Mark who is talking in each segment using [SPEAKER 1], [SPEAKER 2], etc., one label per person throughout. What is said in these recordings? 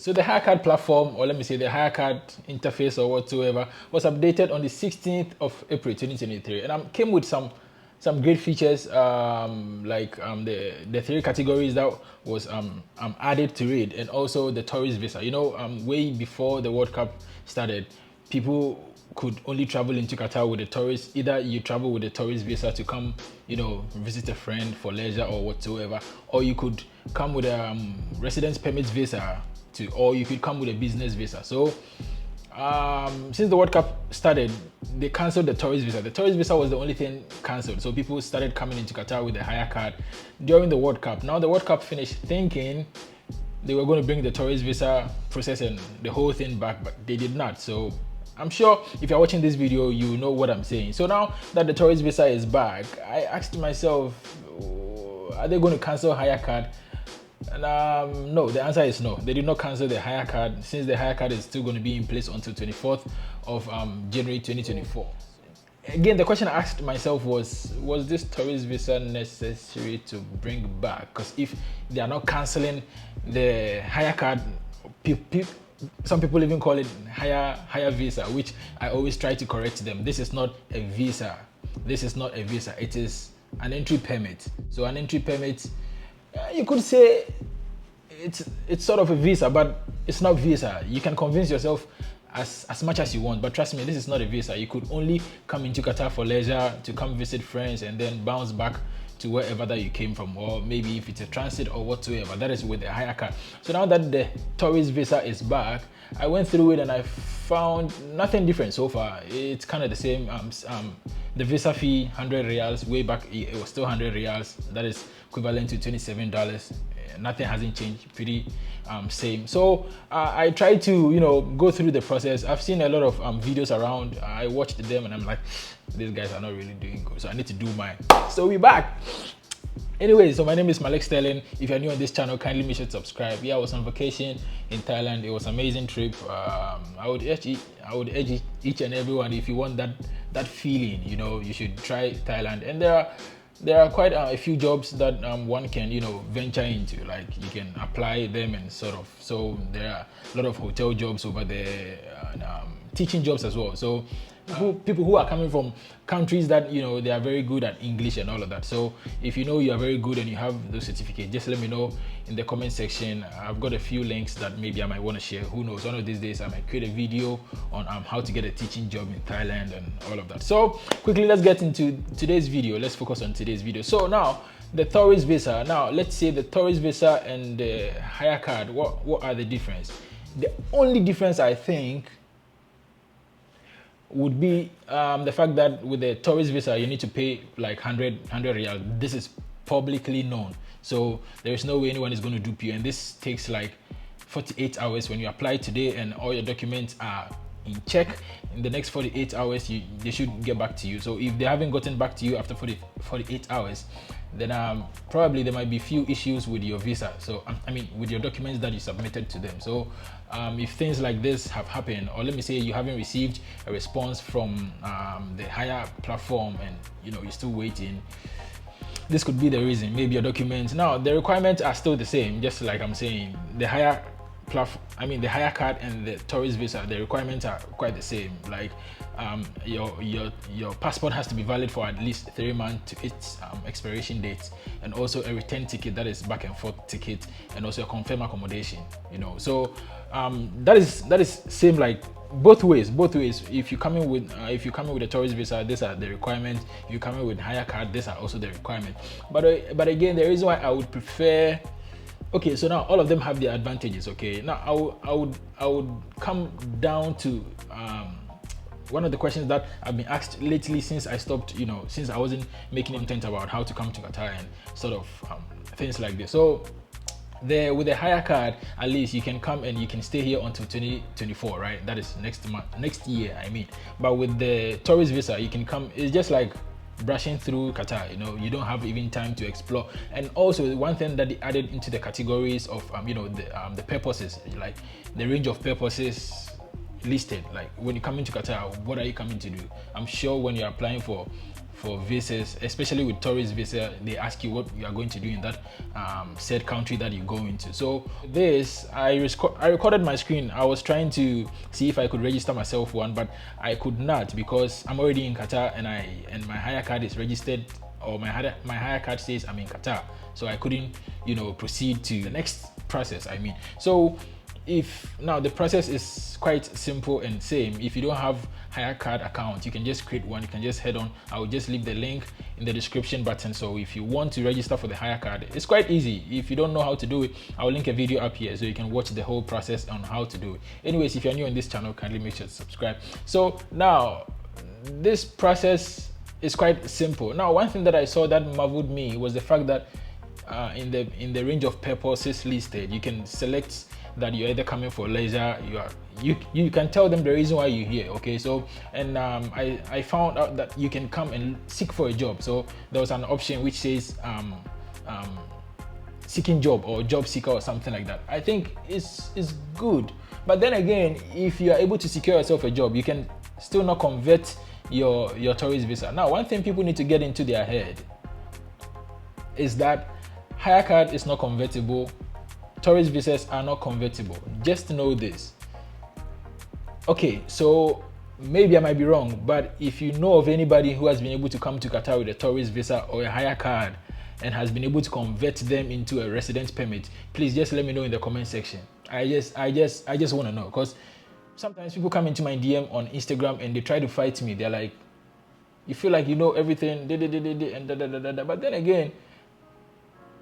[SPEAKER 1] So the Hayya Card platform, or let me say the Hayya Card interface or whatsoever, was updated on the 16th of April 2023, and came with some great features, the three categories that was added to it, and also the tourist visa. You know, way before the World Cup started, people could only travel into Qatar with a tourist. Either you travel with a tourist visa to come, you know, visit a friend for leisure or whatsoever, or you could come with a residence permit visa or you could come with a business visa. So since the World Cup started, they cancelled the tourist visa. The tourist visa was the only thing cancelled. So people started coming into Qatar with the Hayya Card during the World Cup. Now the World Cup finished, thinking they were going to bring the tourist visa process and the whole thing back, but they did not. So I'm sure if you're watching this video, you know what I'm saying. So now that the tourist visa is back, I asked myself, are they going to cancel Hayya Card? And no, the answer is no. They did not cancel the Hayya Card, since the Hayya Card is still going to be in place until 24th of January 2024. Again, the question I asked myself was this tourist visa necessary to bring back? Because if they are not canceling the Hayya Card, some people even call it Hayya visa, which I always try to correct them. This is not a visa. This is not a visa. It is an entry permit. So an entry permit, you could say it's sort of a visa, but it's not visa. You can convince yourself as much as you want, but trust me, this is not a visa. You could only come into Qatar for leisure, to come visit friends, and then bounce back to wherever that you came from, or maybe if it's a transit or whatsoever. That is with the Hayya Card. So now that the tourist visa is back, I went through it and I found nothing different so far. It's kind of the same. The visa fee, 100 riyals. Way back it was still 100 riyals. That is equivalent to $27. Nothing hasn't changed. Pretty same. So I tried to, you know, go through the process. I've seen a lot of videos around. I watched them and I'm like, these guys are not really doing good, so I need to do mine. So we're back. Anyway, so my name is Malik Sterling. If you're new on this channel, kindly make sure to subscribe. Yeah, I was on vacation in Thailand. It was an amazing trip. I would urge each and everyone, if you want that feeling, you know, you should try Thailand. And there are quite a few jobs that one can, you know, venture into. Like you can apply them and sort of. So there are a lot of hotel jobs over there, and teaching jobs as well. So people who are coming from countries that, you know, they are very good at English and all of that. So if you know you are very good and you have those certificates, just let me know in the comment section. I've got a few links that maybe I might want to share. Who knows, one of these days I might create a video on how to get a teaching job in Thailand and all of that. So quickly, let's get into today's video. Let's focus on today's video. So now the tourist visa. Now let's say the tourist visa and the Hayya Card, what are the difference? The only difference, I think, would be the fact that with the tourist visa you need to pay like 100 riyal. This is publicly known, so there is no way anyone is going to dupe you, and this takes like 48 hours. When you apply today and all your documents are in check, in the next 48 hours they should get back to you. So if they haven't gotten back to you after 48 hours, then probably there might be few issues with your visa. So I mean with your documents that you submitted to them. So if things like this have happened, or let me say you haven't received a response from the Hayya platform and, you know, you're still waiting, this could be the reason. Maybe your documents, now the requirements are still the same, just like I'm saying. The Hayya platform, I mean the Hayya Card and the tourist visa, the requirements are quite the same. Like your passport has to be valid for at least 3 months to its expiration date, and also a return ticket, that is back and forth ticket, and also a confirmed accommodation, you know. So that is same like both ways. If you come in with a tourist visa, these are the requirements. If you come in with Hayya Card, these are also the requirements. But again, the reason why I would prefer, okay, so now all of them have their advantages. Okay, now I would come down to one of the questions that I've been asked lately since I stopped, you know, since I wasn't making content about how to come to Qatar and sort of things like this. So with the Hayya Card, at least you can come and you can stay here until 2024, right? That is next year, I mean. But with the tourist visa, you can come, it's just like brushing through Qatar, you know, you don't have even time to explore. And also one thing that they added into the categories of you know, the purposes, like the range of purposes listed. Like when you come into Qatar, what are you coming to do? I'm sure when you're applying for for visas, especially with tourist visa. They ask you what you are going to do in that said country that you go into. So this, I recorded my screen. I was trying to see if I could register myself one, but I could not because I'm already in Qatar and my Hayya card is registered, or my Hayya card says I'm in Qatar, so I couldn't, proceed to the next process. So if now the process is quite simple and same. If you don't have Hayya card account, you can just create one. You can just head on. I will just leave the link in the description button. So if you want to register for the Hayya card, it's quite easy. If you don't know how to do it, I will link a video up here so you can watch the whole process on how to do it. Anyways, if you're new on this channel, kindly make sure to subscribe. So now this process is quite simple. Now, one thing that I saw that marveled me was the fact that in the range of purposes listed, you can select that you're either coming for leisure, you can tell them the reason why you're here. Okay, so and I found out that you can come and seek for a job. So there was an option which says seeking job or job seeker or something like that. I think it's good, but then again, if you are able to secure yourself a job, you can still not convert your tourist visa. Now, one thing people need to get into their head is that Hayya card is not convertible, tourist visas are not convertible. Just know this. Okay, so maybe I might be wrong, but if you know of anybody who has been able to come to Qatar with a tourist visa or a Hayya card and has been able to convert them into a residence permit, please just let me know in the comment section. I just want to know, because sometimes people come into my DM on Instagram and they try to fight me. They're like, you feel like you know everything, and but then again,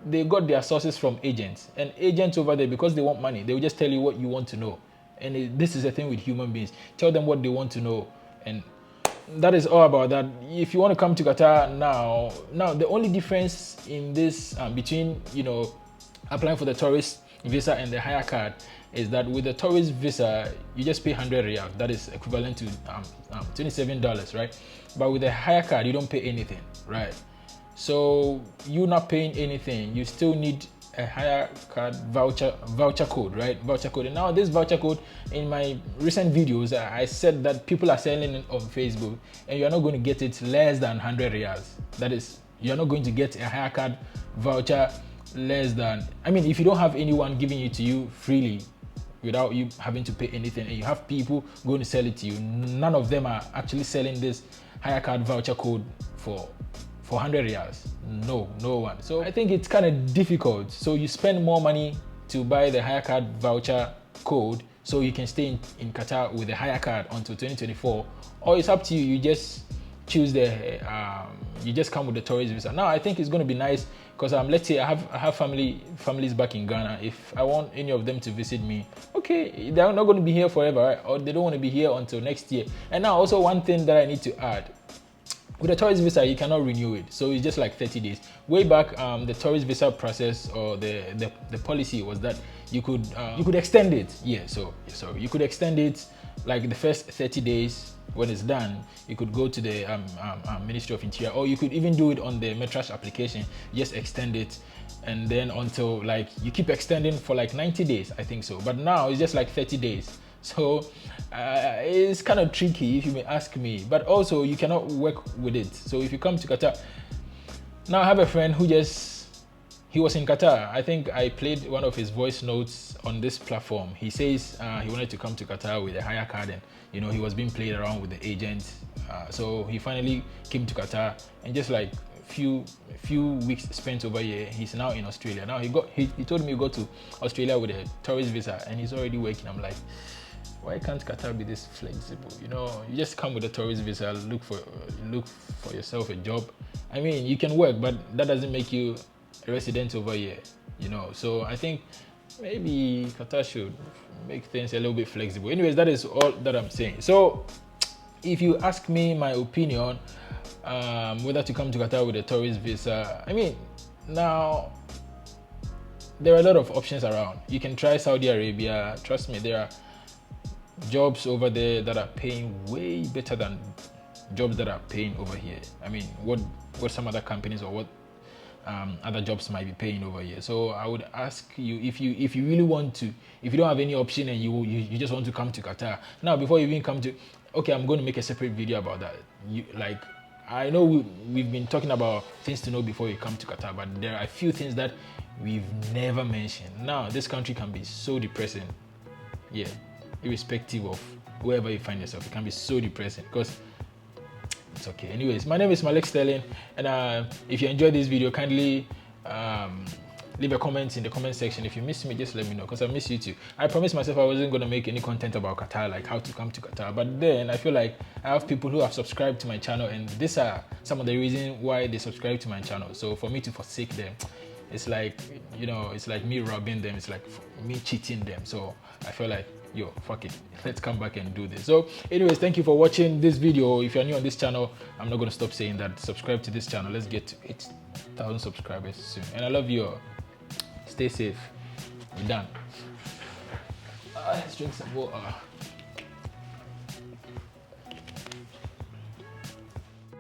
[SPEAKER 1] they got their sources from agents, and agents over there, because they want money, they will just tell you what you want to know. And this is the thing with human beings. Tell them what they want to know, and that is all about that. If you want to come to Qatar now the only difference in this between applying for the tourist visa and the Hayya card is that with the tourist visa you just pay 100 riyal, that is equivalent to $27, right? But with the Hayya card you don't pay anything, right? So you're not paying anything. You still need a Hayya card voucher code, right? Voucher code. And now this voucher code, in my recent videos, I said that people are selling it on Facebook, and you're not going to get it less than 100 riyals. That is, you're not going to get a Hayya card voucher less than, if you don't have anyone giving it to you freely without you having to pay anything, and you have people going to sell it to you, none of them are actually selling this Hayya card voucher code for 100 riyals. No one. So I think it's kind of difficult. So you spend more money to buy the Hayya card voucher code so you can stay in Qatar with the Hayya card until 2024, or it's up to you. You just choose you just come with the tourist visa. Now I think it's going to be nice because let's say I have families back in Ghana. If I want any of them to visit me, okay, they're not going to be here forever, right? Or they don't want to be here until next year. And now also one thing that I need to add. With a tourist visa, you cannot renew it, so it's just like 30 days. Way back, the tourist visa process or the policy was that you could extend it. Yeah, so you could extend it like the first 30 days. When it's done, you could go to the Ministry of Interior, or you could even do it on the Metrash application. Just extend it, and then until you keep extending for like 90 days, I think so. But now it's just like 30 days. So it's kind of tricky, if you may ask me, but also you cannot work with it. So if you come to Qatar, now I have a friend who he was in Qatar. I think I played one of his voice notes on this platform. He says he wanted to come to Qatar with a Hayya card, and he was being played around with the agent. So he finally came to Qatar, and just like few weeks spent over here, he's now in Australia. Now he told me he got to Australia with a tourist visa, and he's already working. I'm like, why can't Qatar be this flexible? You just come with a tourist visa, look for yourself a job. You can work, but that doesn't make you a resident over here. So I think maybe Qatar should make things a little bit flexible. Anyways, that is all that I'm saying. So if you ask me my opinion, whether to come to Qatar with a tourist visa, now there are a lot of options around. You can try Saudi Arabia. Trust me, there are jobs over there that are paying way better than jobs that are paying over here. What some other companies or what other jobs might be paying over here. So I would ask you, if you really want to, if you don't have any option and you just want to come to Qatar now, before you even come to, okay, I'm going to make a separate video about that. I know we've been talking about things to know before you come to Qatar, but there are a few things that we've never mentioned. Now, this country can be so depressing. Yeah, irrespective of wherever you find yourself, it can be so depressing because it's okay. Anyways, my name is Malik Sterling, and if you enjoyed this video, kindly leave a comment in the comment section. If you miss me, just let me know because I miss you too. I promised myself I wasn't going to make any content about Qatar, like how to come to Qatar, but then I feel like I have people who have subscribed to my channel, and these are some of the reasons why they subscribe to my channel. So for me to forsake them, it's like, you know, it's like me robbing them, it's like me cheating them. So I feel like, yo, fuck it, let's come back and do this. So anyways, thank you for watching this video. If you're new on this channel, I'm not going to stop saying that. Subscribe to this channel. Let's get to 8,000 subscribers soon, and I love you all. Stay safe. We're done. Let's drink some water.